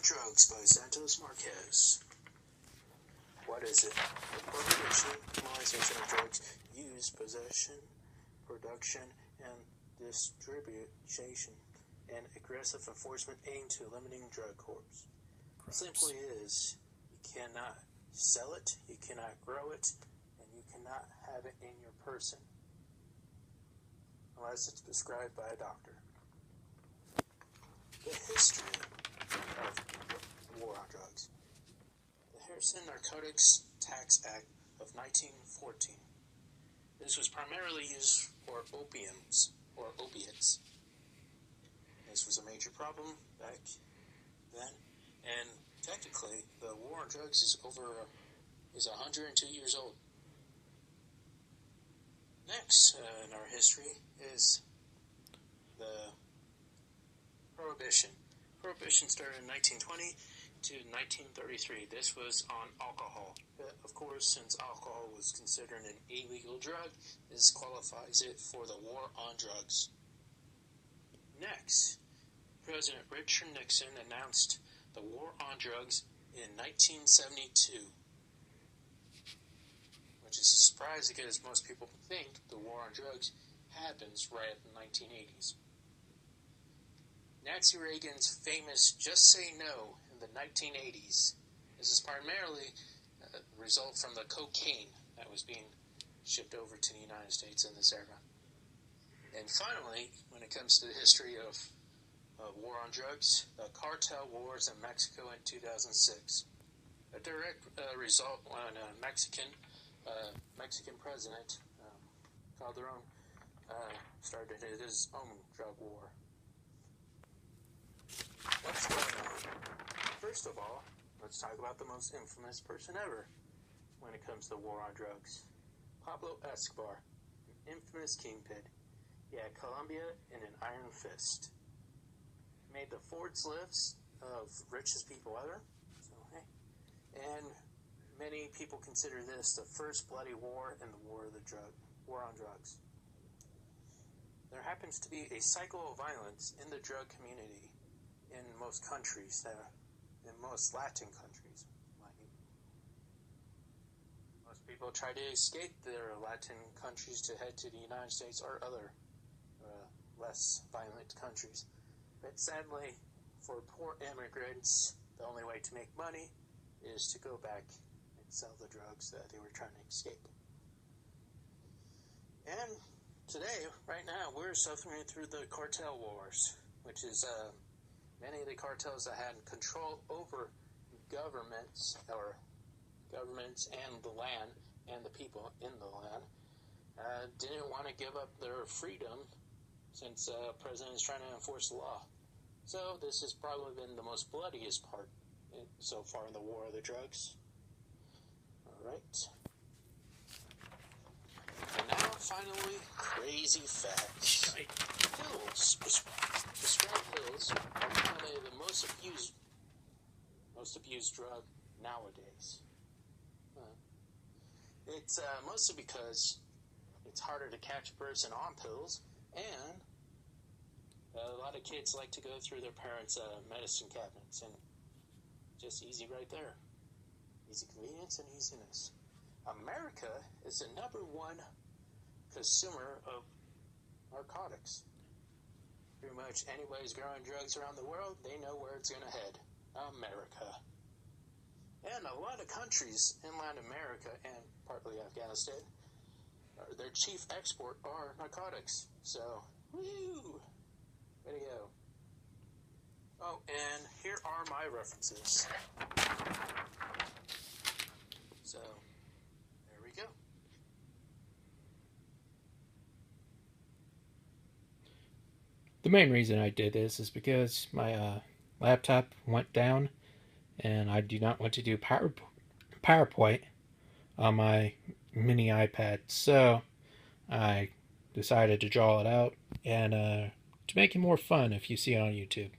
Drugs by Santos Marquez. What is it? The prohibition, criminalization of drugs use, possession, production, and distribution, and aggressive enforcement aimed to eliminating drug crops. Simply is, you cannot sell it, you cannot grow it, and you cannot have it in your person unless it's prescribed by a doctor. The history of war on drugs. The Harrison Narcotics Tax Act of 1914. This was primarily used for opiates. This was a major problem back then, and technically, the war on drugs is 102 years old. Next in our history is the Prohibition. Prohibition started in 1920 to 1933. This was on alcohol. But of course, since alcohol was considered an illegal drug, this qualifies it for the war on drugs. Next, President Richard Nixon announced the war on drugs in 1972. Which is a surprise because most people think the war on drugs happens right in the 1980s. Nancy Reagan's famous "Just Say No" in the 1980s. This is primarily a result from the cocaine that was being shipped over to the United States in this era. And finally, when it comes to the history of war on drugs, the cartel wars in Mexico in 2006. A direct result when a Mexican president, Calderon, started his own drug war. What's going on? First of all, let's talk about the most infamous person ever when it comes to war on drugs. Pablo Escobar, an infamous kingpin. He had Colombia in an iron fist. Made the Forbes list of richest people ever. So, hey. And many people consider this the first bloody war in the war on drugs. There happens to be a cycle of violence in the drug community in most countries, in most Latin countries. Most people try to escape their Latin countries to head to the United States or other less violent countries. But sadly, for poor immigrants, the only way to make money is to go back and sell the drugs that they were trying to escape. And today, right now, we're suffering through the cartel wars, which is many of the cartels that had control over governments and the land and the people in the land didn't want to give up their freedom since the president is trying to enforce the law. So this has probably been the most bloodiest part so far in the war of the drugs. Alright. And now, finally, crazy facts. Pills. Prescribed pills are probably the most abused drug nowadays. It's mostly because it's harder to catch a person on pills, and a lot of kids like to go through their parents' medicine cabinets, and just easy right there. Easy convenience and easiness. America is the #1 consumer of narcotics. Pretty much anybody's growing drugs around the world, they know where it's going to head. America. And a lot of countries in Latin America and partly Afghanistan, their chief export are narcotics. So, woo! Way to go. Oh, and here are my references. So, there we go. The main reason I did this is because my laptop went down, and I do not want to do PowerPoint on my mini iPad, so I decided to draw it out and to make it more fun if you see it on YouTube.